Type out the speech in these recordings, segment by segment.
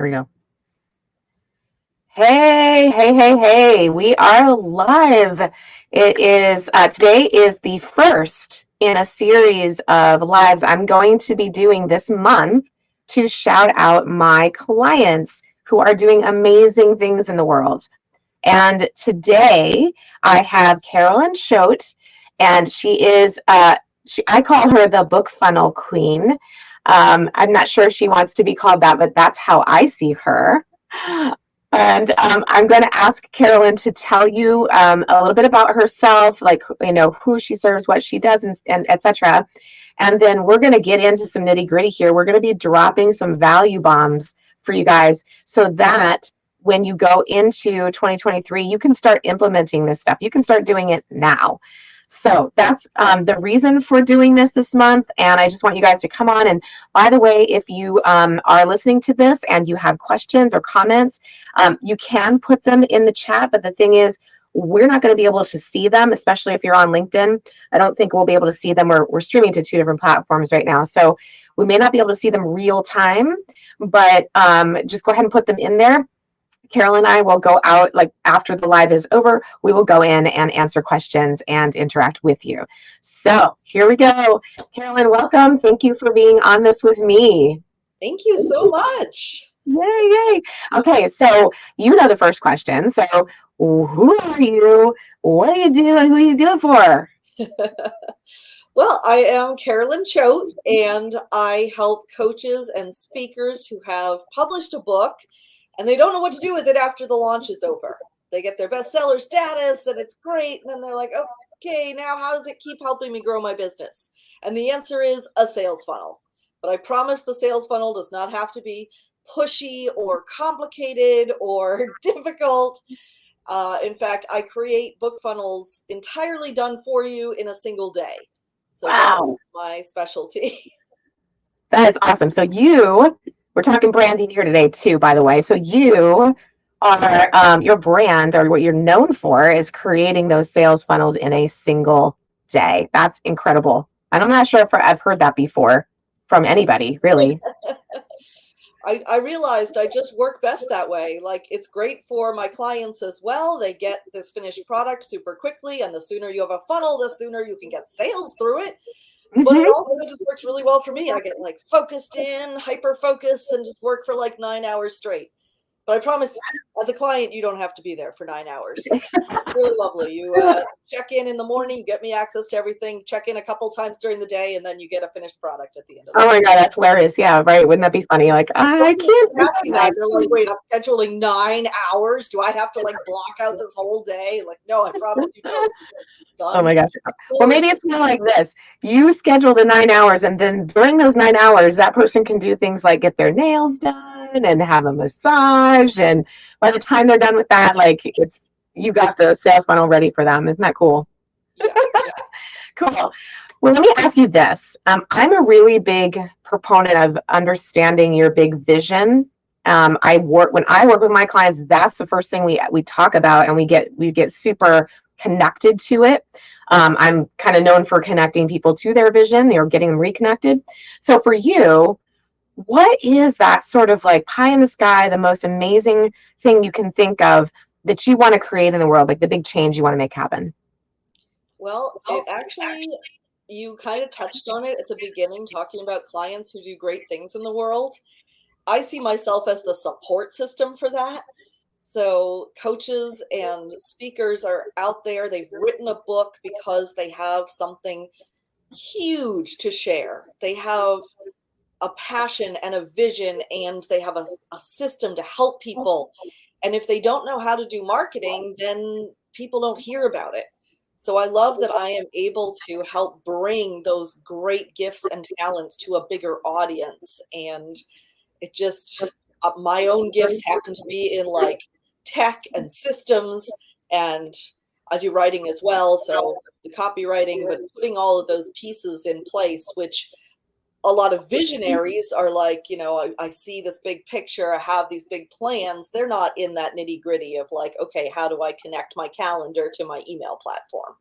Here we go. Hey. We are live. It is, today is the first in a series of lives I'm going to be doing this month to shout out my clients who are doing amazing things in the world. And today I have Carolyn Choate, and she is, I call her the book funnel queen. I'm not sure if she wants to be called that, but that's how I see her. And I'm going to ask Carolyn to tell you a little bit about herself, like, who she serves, what she does, and et cetera. And then we're going to get into some nitty gritty here. We're going to be dropping some value bombs for you guys so that when you go into 2023, you can start implementing this stuff. You can start doing it now. So that's the reason for doing this month. And I just want you guys to come on. And by the way, if you are listening to this and you have questions or comments, you can put them in the chat. But the thing is, we're not going to be able to see them, especially if you're on LinkedIn. I don't think we'll be able to see them. We're streaming to 2 different platforms right now. So we may not be able to see them real time, but just go ahead and put them in there. Carol and I will go out, like after the live is over, we will go in and answer questions and interact with you. So here we go. Carolyn, welcome. Thank you for being on this with me. Thank you so much. Yay. Okay, so you know the first question. So who are you? What do you do? And who do you do it for? Well, I am Carolyn Choate, and I help coaches and speakers who have published a book and they don't know what to do with it after the launch is over. They get their bestseller status and it's great. And then they're like, okay, now how does it keep helping me grow my business? And the answer is a sales funnel. But I promise the sales funnel does not have to be pushy or complicated or difficult. In fact, I create book funnels entirely done for you in a single day. So wow. That's my specialty. That is awesome. So we're talking branding here today too, by the way. So you are, your brand, or what you're known for, is creating those sales funnels in a single day. That's incredible. And I'm not sure if I've heard that before from anybody, really. I realized I just work best that way. Like, it's great for my clients as well. They get this finished product super quickly, and the sooner you have a funnel, the sooner you can get sales through it. But it also just works really well for me. I get like focused in, hyper focused, and just work for like 9 hours straight. But I promise, as a client, you don't have to be there for 9 hours. It's really lovely. You check in the morning, you get me access to everything, check in a couple times during the day, and then you get a finished product at the end of the day. Oh my God, that's hilarious. Yeah, right. Wouldn't that be funny? Like, I can't imagine that. They're like, wait, I'm scheduling 9 hours. Do I have to like block out this whole day? Like, no, I promise you don't. Oh my gosh. Well, maybe it's more like this. You schedule the 9 hours, and then during those 9 hours, that person can do things like get their nails done and have a massage. And by the time they're done with that, like, you got the sales funnel ready for them. Isn't that cool? Yeah. Cool. Well, let me ask you this. I'm a really big proponent of understanding your big vision. When I work with my clients, that's the first thing we talk about, and we get super connected to it. I'm kind of known for connecting people to their vision. They're getting them reconnected. So for you, what is that sort of like pie in the sky, the most amazing thing you can think of that you want to create in the world, like the big change you want to make happen? Well, it actually, you kind of touched on it at the beginning, talking about clients who do great things in the world. I see myself as the support system for that. So coaches and speakers are out there. They've written a book because they have something huge to share. They have a passion and a vision, and they have a system to help people. And if they don't know how to do marketing, then people don't hear about it. So I love that I am able to help bring those great gifts and talents to a bigger audience. And it just, my own gifts happen to be in like tech and systems, and I do writing as well. So the copywriting, but putting all of those pieces in place, which a lot of visionaries are like, I see this big picture, I have these big plans. They're not in that nitty gritty of like, okay, how do I connect my calendar to my email platform?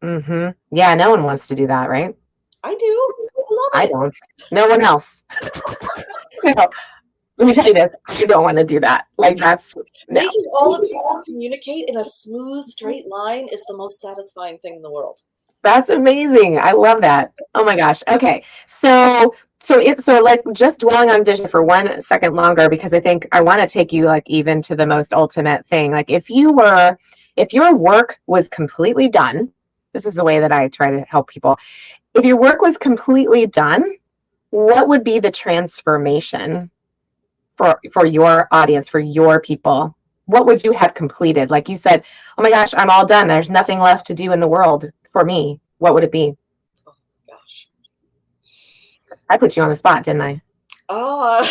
Mm-hmm. Yeah, no one wants to do that, right? I do. I love it. I don't. No one else. No. Let me tell you this, I don't want to do that. Like that's no. Making all the people communicate in a smooth, straight line is the most satisfying thing in the world. That's amazing. I love that. Oh my gosh. Okay. So like just dwelling on vision for 1 second longer, because I think I want to take you like even to the most ultimate thing. Like if your work was completely done, this is the way that I try to help people. If your work was completely done, what would be the transformation for your audience, for your people? What would you have completed? Like you said, oh my gosh, I'm all done. There's nothing left to do in the world for me. What would it be? Oh my gosh. I put you on the spot, didn't I? I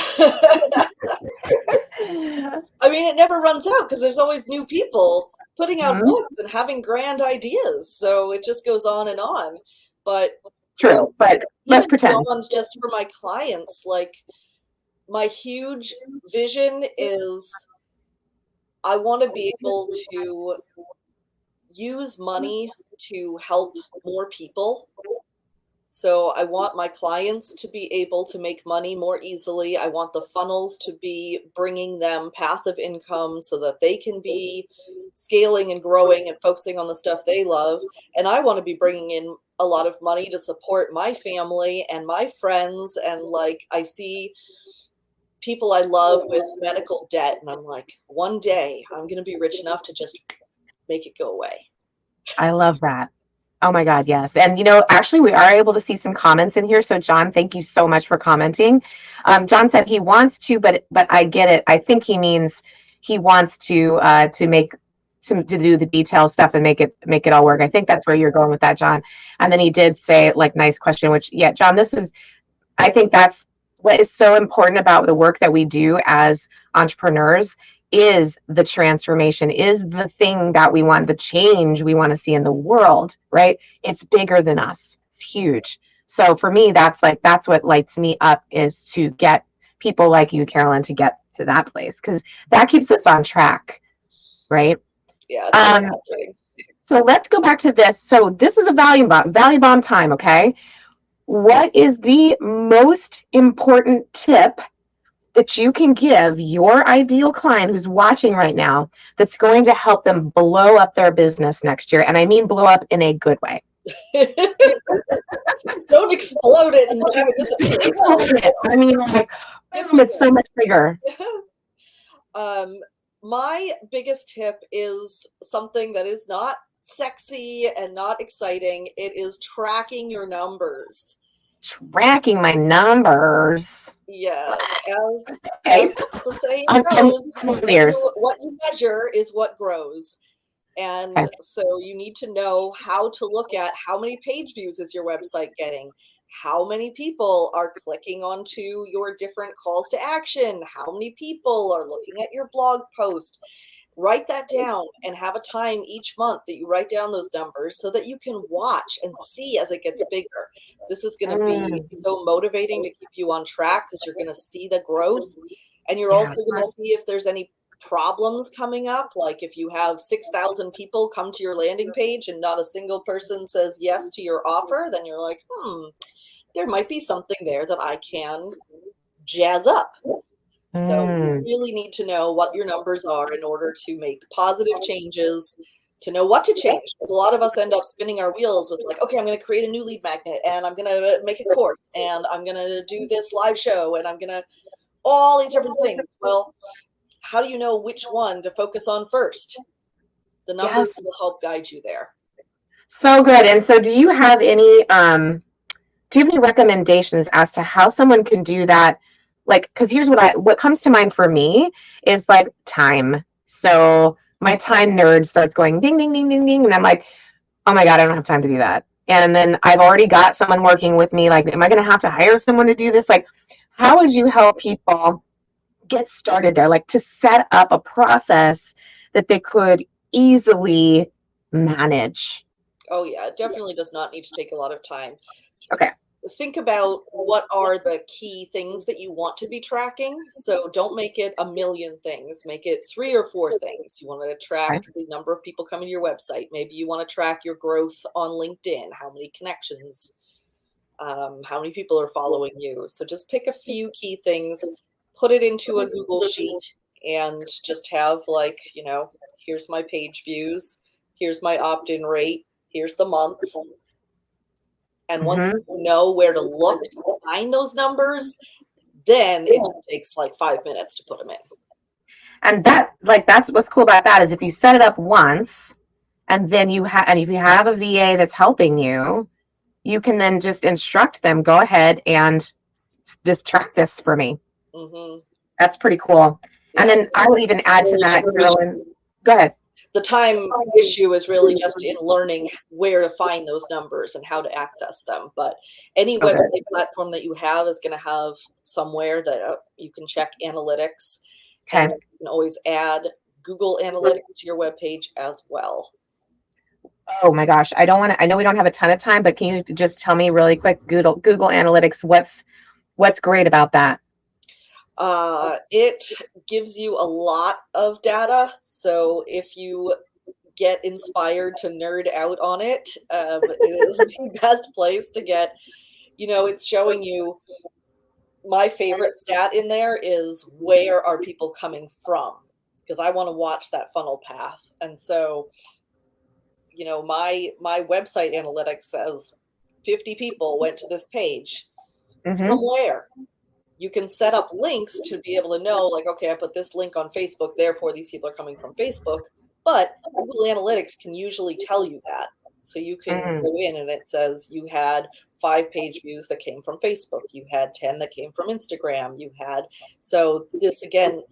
mean, it never runs out because there's always new people putting out Mhm. books and having grand ideas. So it just goes on and on. But True, but let's even pretend. beyond just for my clients, like my huge vision is I want to be able to use money to help more people. So I want my clients to be able to make money more easily. I want the funnels to be bringing them passive income so that they can be scaling and growing and focusing on the stuff they love. And I want to be bringing in a lot of money to support my family and my friends. And like I see people I love with medical debt, and I'm like, one day I'm going to be rich enough to just make it go away. I love that. Oh my God, yes. And actually we are able to see some comments in here. So John, thank you so much for commenting. John said he wants to, but I get it. I think he means he wants to do the detail stuff and make it all work. I think that's where you're going with that, John. And then he did say like nice question, which yeah, John, I think that's what is so important about the work that we do as entrepreneurs is the transformation, is the thing that we want, the change we want to see in the world, right? It's bigger than us. It's huge. So for me, that's what lights me up, is to get people like you, Carolyn, to get to that place, because that keeps us on track, right? Yeah. It's So let's go back to this. So this is a value bomb time, okay? What is the most important tip that you can give your ideal client who's watching right now that's going to help them blow up their business next year? And I mean blow up in a good way. Don't explode it and have it disappear. Explode it. I mean, like, it's so much bigger. My biggest tip is something that is not sexy and not exciting. It is tracking your numbers. Tracking my numbers. Yes, as the saying goes, what you measure is what grows. And so you need to know how to look at how many page views is your website getting, how many people are clicking onto your different calls to action, how many people are looking at your blog post. Write that down and have a time each month that you write down those numbers so that you can watch and see as it gets bigger. This is going to be so motivating to keep you on track because you're going to see the growth, and you're also going to see if there's any problems coming up. Like if you have 6,000 people come to your landing page and not a single person says yes to your offer, then you're like, there might be something there that I can jazz up. So you really need to know what your numbers are in order to make positive changes, to know what to change. Because a lot of us end up spinning our wheels with like, okay, I'm going to create a new lead magnet, and I'm going to make a course, and I'm going to do this live show, and I'm going to all these different things. Well, how do you know which one to focus on first? The numbers will help guide you there. So good. And so do you have any recommendations as to how someone can do that? Like, because here's what comes to mind for me is like time. So my time nerd starts going ding, ding, ding, ding, ding. And I'm like, oh my God, I don't have time to do that. And then I've already got someone working with me. Like, am I going to have to hire someone to do this? Like, how would you help people get started there? Like to set up a process that they could easily manage. Oh yeah, it definitely does not need to take a lot of time. Okay. Think about what are the key things that you want to be tracking. So don't make it a million things. Make it 3 or 4 things. You want to track the number of people coming to your website. Maybe you want to track your growth on LinkedIn, how many connections, how many people are following you. So just pick a few key things, put it into a Google Sheet and just have like, here's my page views, here's my opt-in rate, here's the month. And once Mhm. you know where to look to find those numbers, then it just takes like 5 minutes to put them in. And that's what's cool about that is if you set it up once, and then and if you have a VA that's helping you, you can then just instruct them, go ahead and just track this for me. Mm-hmm. That's pretty cool. Yes. And then I would even add to that, Carolyn. Go ahead. The time issue is really just in learning where to find those numbers and how to access them. But any website platform that you have is going to have somewhere that you can check analytics. Okay. And you can always add Google Analytics to your webpage as well. Oh my gosh. I know we don't have a ton of time, but can you just tell me really quick, Google Analytics, what's great about that? It gives you a lot of data. So if you get inspired to nerd out on it, it is the best place to get, it's showing you. My favorite stat in there is where are people coming from? Because I want to watch that funnel path. And so, my website analytics says 50 people went to this page. Mm-hmm. From where? You can set up links to be able to know, like, okay, I put this link on Facebook, therefore these people are coming from Facebook. But Google Analytics can usually tell you that. So you can go in and it says you had 5 page views that came from Facebook. You had 10 that came from Instagram. So this, again,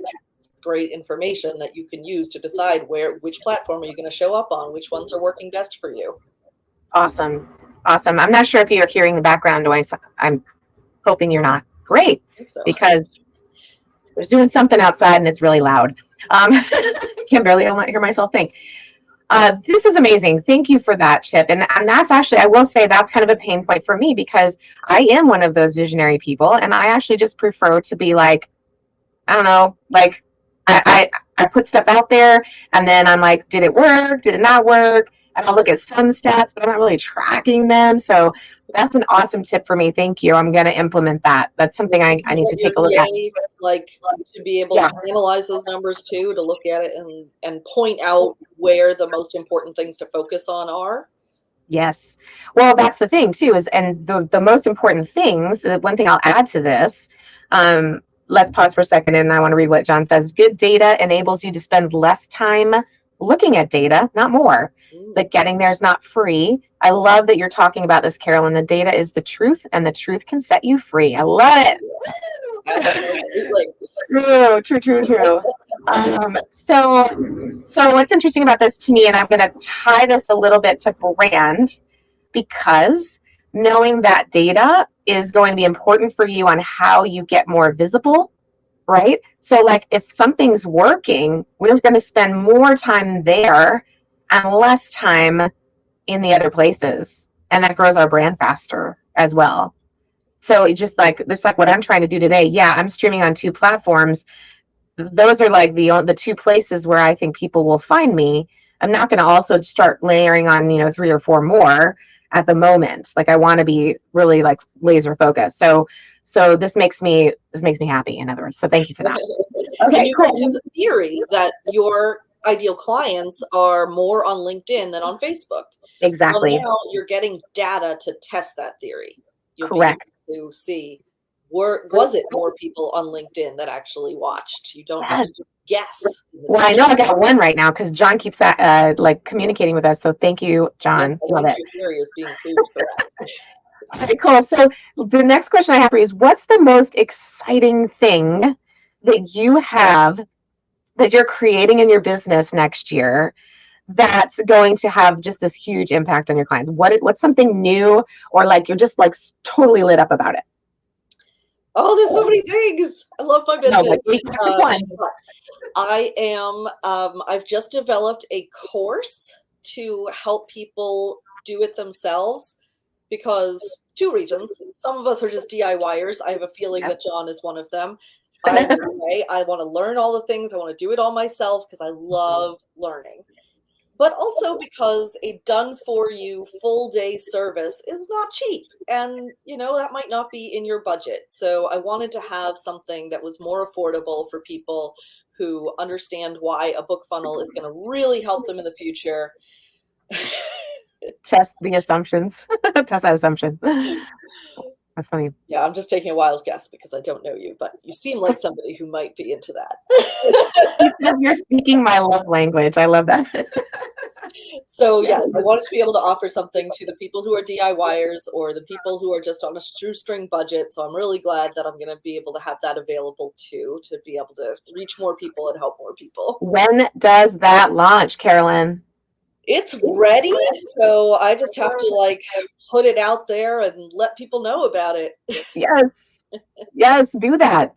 great information that you can use to decide which platform are you going to show up on, which ones are working best for you. Awesome. I'm not sure if you're hearing the background noise. I'm hoping you're not. Great. So. Because there's doing something outside and it's really loud. Can barely hear myself think. This is amazing. Thank you for that, Chip. And that's actually, I will say that's kind of a pain point for me because I am one of those visionary people. And I actually just prefer to be like, I don't know, like I put stuff out there and then I'm like, did it work? Did it not work? And I'll look at some stats, but I'm not really tracking them. So that's an awesome tip for me. Thank you. I'm going to implement that. That's something I need to take a look at. Like to be able to analyze those numbers too, to look at it and point out where the most important things to focus on are. Yes. Well, that's the thing too, and the most important things, the one thing I'll add to this, let's pause for a second and I want to read what John says. Good data enables you to spend less time looking at data, not more. But getting there is not free. I love that you're talking about this, Carolyn. The data is the truth, and the truth can set you free. I love it. True. So what's interesting about this to me, and I'm going to tie this a little bit to brand, because knowing that data is going to be important for you on how you get more visible, right? So like if something's working, we're going to spend more time there and less time in the other places. And that grows our brand faster as well. So it's just like what I'm trying to do today. Yeah, I'm streaming on 2 platforms. Those are like the 2 places where I think people will find me. I'm not going to also start layering on, 3 or 4 more at the moment. Like I want to be really like laser focused. So this makes me happy, in other words. So thank you for that. Okay, cool. You have the theory that your ideal clients are more on LinkedIn than on Facebook. Exactly. Well, now you're getting data to test that theory. You'll Correct. be able to see was it more people on LinkedIn that actually watched. You don't have to guess. Well, I know I got one right now because John keeps like communicating with us. So thank you, John. Yes, I think your theory is being proved correct. Okay, cool. So the next question I have for you is, what's the most exciting thing that you have that you're creating in your business next year that's going to have just this huge impact on your clients? What's something new, or like you're just like totally lit up about it? Oh, there's so many things. I love my business. I've just developed a course to help people do it themselves because 2 reasons. Some of us are just DIYers. I have a feeling that John is one of them. I want to learn all the things. I want to do it all myself because I love learning. but also because a done-for-you full-day service is not cheap. And, that might not be in your budget. So I wanted to have something that was more affordable for people who understand why a book funnel is going to really help them in the future. Test the assumptions. Test that assumption. That's funny. Yeah, I'm just taking a wild guess because I don't know you, but you seem like somebody who might be into that. You're speaking my love language. I love that. So yes, I wanted to be able to offer something to the people who are DIYers or the people who are just on a shoestring budget. So I'm really glad that I'm going to be able to have that available too, to be able to reach more people and help more people. When does that launch, Carolyn? It's ready, so I just have to put it out there and let people know about it. Yes, do that.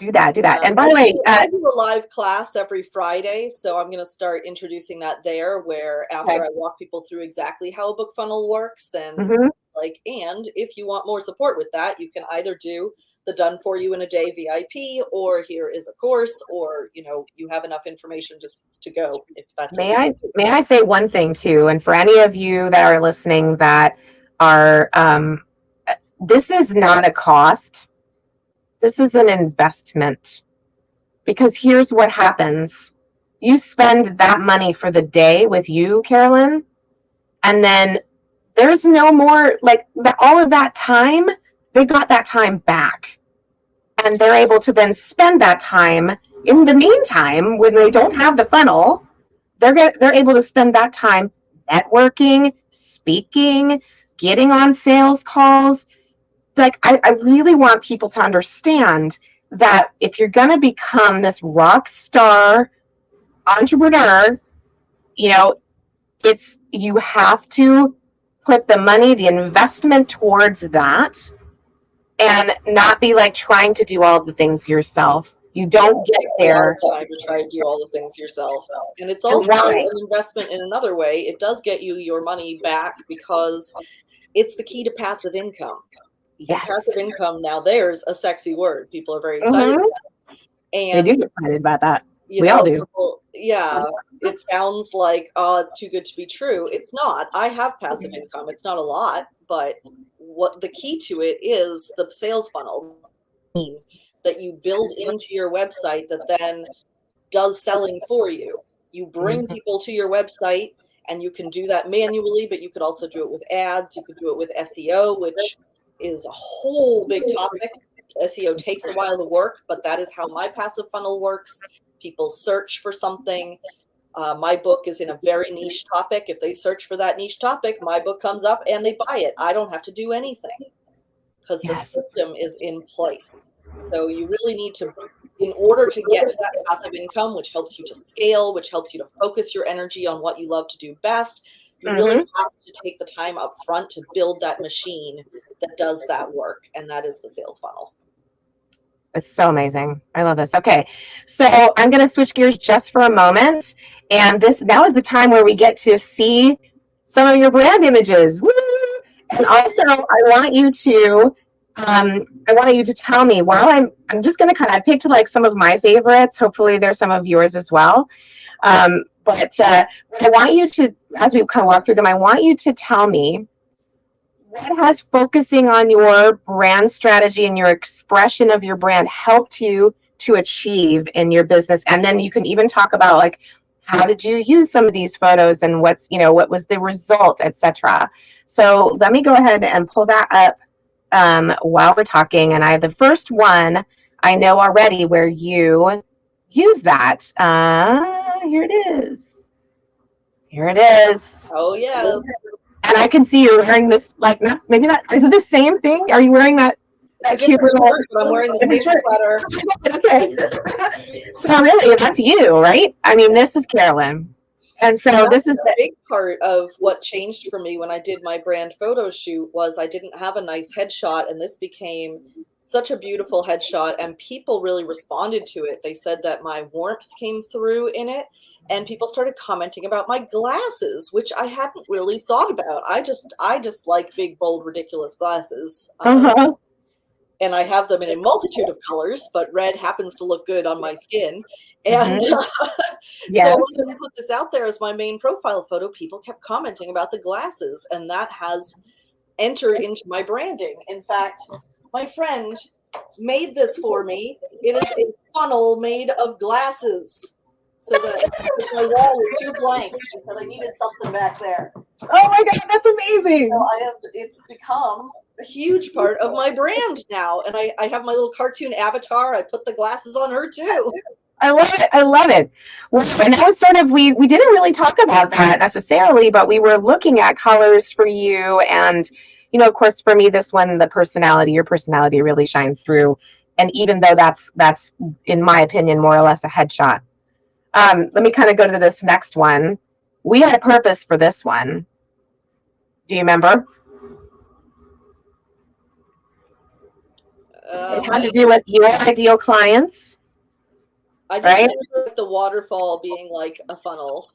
And by the way, I do a live class every Friday, so I'm going to start introducing that there, where after I walk people through exactly how a book funnel works, then and if you want more support with that, you can either do the done for you in a day VIP, or here is a course, or you have enough information just to go, if that's may I say one thing too, and for any of you that are listening that are this is not a cost, this is an investment, because here's what happens. You spend that money for the day with you, Carolyn, and then there's no more, all of that time, they got that time back. And they're able to then spend that time. In the meantime, when they don't have the funnel, they're able to spend that time networking, speaking, getting on sales calls. I really want people to understand that if you're going to become this rock star entrepreneur, you have to put the money, the investment towards that, and not be trying to do all the things yourself. You don't get there. Time to try to do all the things yourself. And it's also an investment in another way. It does get you your money back because it's the key to passive income. Yes. And passive income, now there's a sexy word. People are very excited about it. And they do get excited about that. We all do. It sounds like, oh, it's too good to be true. It's not. I have passive income. It's not a lot, but what the key to it is the sales funnel that you build into your website that then does selling for you. You bring people to your website, and you can do that manually, but you could also do it with ads. You could do it with SEO, which is a whole big topic. SEO takes a while to work, but that is how my passive funnel works. People search for something. My book is in a very niche topic. If they search for that niche topic, my book comes up and they buy it. I don't have to do anything because the system is in place. So you really need to, in order to get to that passive income, which helps you to scale, which helps you to focus your energy on what you love to do best, you really have to take the time up front to build that machine that does that work. And that is the sales funnel. It's so amazing. I love this. Okay, so I'm going to switch gears just for a moment. And now is the time where we get to see some of your brand images. Woo! And also, I want you to tell me, I'm just going to I picked some of my favorites. Hopefully there's some of yours as well. But I want you to, as we kind of walk through them, I want you to tell me, what has focusing on your brand strategy and your expression of your brand helped you to achieve in your business? And then you can even talk about how did you use some of these photos and what was the result, etc. So let me go ahead and pull that up while we're talking. And the first one I know already where you use that. Here it is. Oh, yes. And I can see you're wearing this, maybe not, is it the same thing? Are you wearing that? Cute shirt, but I'm wearing the same sweater. Okay. So really, that's you, right? I mean, this is Carolyn. And so this is the big part of what changed for me when I did my brand photo shoot was I didn't have a nice headshot, and this became such a beautiful headshot, and people really responded to it. They said that my warmth came through in it. And people started commenting about my glasses, which I hadn't really thought about. I just like big, bold, ridiculous glasses. and I have them in a multitude of colors, but red happens to look good on my skin. And Yes. so when I put this out there as my main profile photo, people kept commenting about the glasses, and that has entered into my branding. In fact, my friend made this for me. It is a funnel made of glasses. So that my wall was too blank. She said I needed something back there. Oh my God, that's amazing. So it's become a huge part of my brand now. And I have my little cartoon avatar. I put the glasses on her too. I love it. I love it. Well, and that was sort of, we didn't really talk about that necessarily, but we were looking at colors for you. And, you know, of course, for me, this one, your personality really shines through. And even though that's, in my opinion, more or less a headshot. Let me kind of go to this next one. We had a purpose for this one. Do you remember? It had to do with your ideal clients. I just remember the waterfall being like a funnel.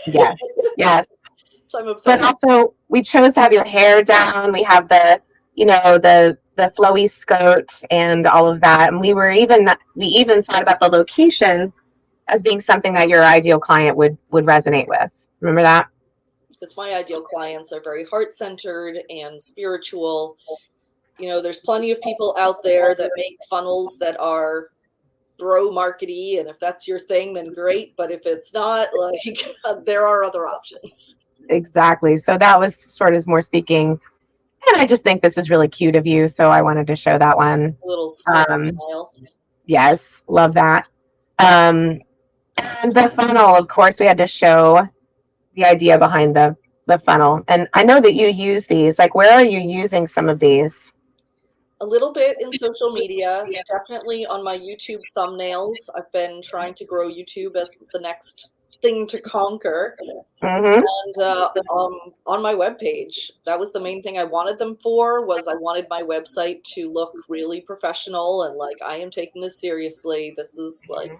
Yes, yes. So I'm obsessed. But also, we chose to have your hair down. We have the flowy skirt and all of that. And we even thought about the location as being something that your ideal client would resonate with. Remember that? Because my ideal clients are very heart-centered and spiritual. You know, there's plenty of people out there that make funnels that are bro markety, and if that's your thing, then great. But if it's not, like, there are other options. Exactly. So that was sort of more speaking. And I just think this is really cute of you. So I wanted to show that one. A little smile. Yes. Love that. And the funnel, of course, we had to show the idea behind the funnel. And I know that you use these. Like, where are you using some of these? A little bit in social media, definitely on my YouTube thumbnails. I've been trying to grow YouTube as the next thing to conquer. Mm-hmm. And on my webpage, that was the main thing I wanted them for, was I wanted my website to look really professional and like, I am taking this seriously. This is like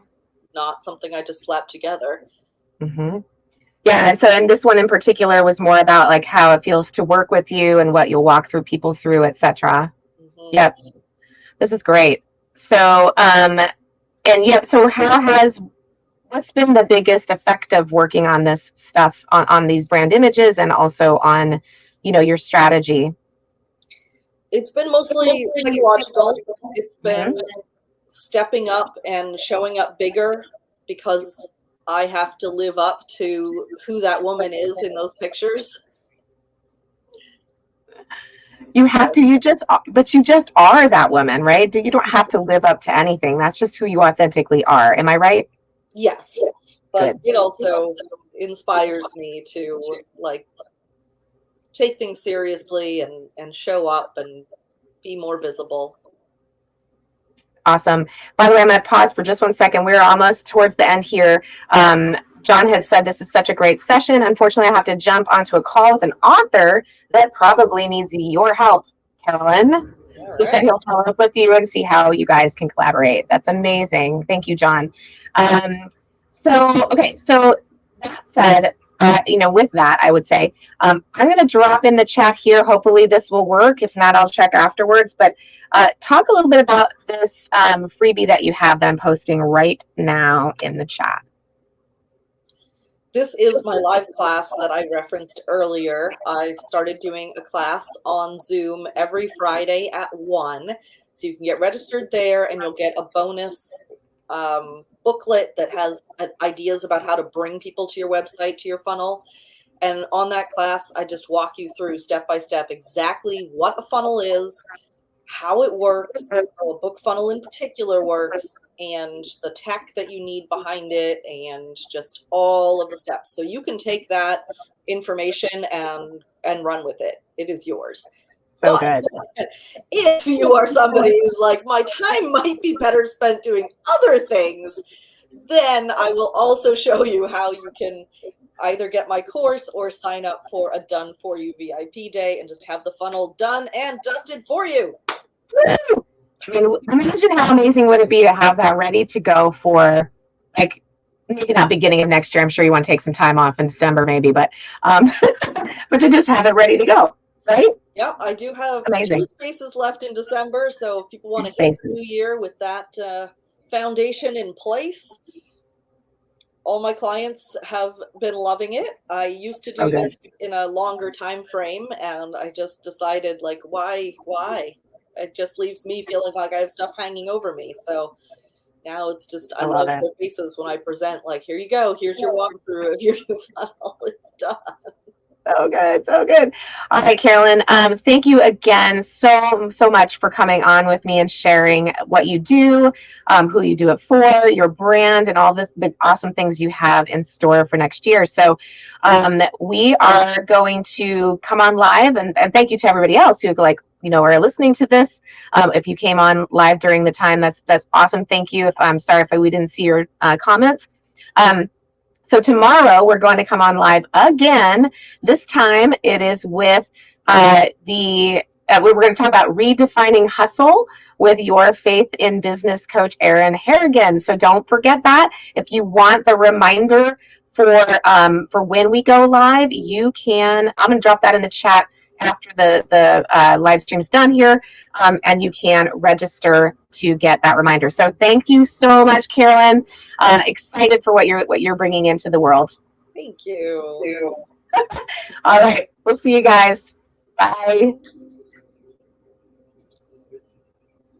not something I just slapped together. Mm-hmm. Yeah, and this one in particular was more about like how it feels to work with you and what you'll walk through people through, etc. Mm-hmm. Yep, this is great. So, so what's been the biggest effect of working on this stuff, on these brand images, and also on, your strategy? It's been mostly psychological. It's been stepping up and showing up bigger, because I have to live up to who that woman is in those pictures. You have to, but you just are that woman, right? You don't have to live up to anything. That's just who you authentically are. Am I right? Yes. But it also inspires me to like take things seriously and show up and be more visible. Awesome. By the way, I'm going to pause for just 1 second. We're almost towards the end here. John had said this is such a great session. Unfortunately, I have to jump onto a call with an author that probably needs your help, Carolyn. He said he'll follow up with you and see how you guys can collaborate. That's amazing. Thank you, John. So that said, with that, I would say, I'm going to drop in the chat here. Hopefully this will work. If not, I'll check afterwards. But talk a little bit about this freebie that you have that I'm posting right now in the chat. This is my live class that I referenced earlier. I've started doing a class on Zoom every Friday at 1. So you can get registered there, and you'll get a bonus booklet that has ideas about how to bring people to your website, to your funnel. And on that class, I just walk you through step by step exactly what a funnel is, how it works, how a book funnel in particular works, and the tech that you need behind it, and just all of the steps. So you can take that information and run with it. It is yours. So good. If you are somebody who's like, my time might be better spent doing other things, then I will also show you how you can either get my course or sign up for a Done For You VIP day and just have the funnel done and dusted for you. I mean, imagine how amazing would it be to have that ready to go for, like, maybe not beginning of next year. I'm sure you want to take some time off in December maybe, but but to just have it ready to go, right? Yeah, I do have Amazing. 2 spaces left in December, so if people want to hit the Spaces. new year with that foundation in place, all my clients have been loving it. I used to Oh, do good. this in a longer time frame, and I just decided, like, why? It just leaves me feeling like I have stuff hanging over me. So now it's just, I I love love it. their faces when I present, like, here you go, here's your walkthrough of your new funnel. It's done. So good, so good. All right, Carolyn. Thank you again so much for coming on with me and sharing what you do, who you do it for, your brand, and all the awesome things you have in store for next year. So we are going to come on live, and thank you to everybody else who are listening to this. If you came on live during the time, that's awesome. Thank you. I'm sorry if we didn't see your comments. So tomorrow we're going to come on live again. This time it is with we're going to talk about redefining hustle with your faith in business coach Erin Harrigan. So don't forget that. If you want the reminder for when we go live, you can. I'm going to drop that in the chat after the live stream's done here, and you can register to get that reminder. So thank you so much, Carolyn. Excited for what you're bringing into the world. Thank you. All right, we'll see you guys. Bye.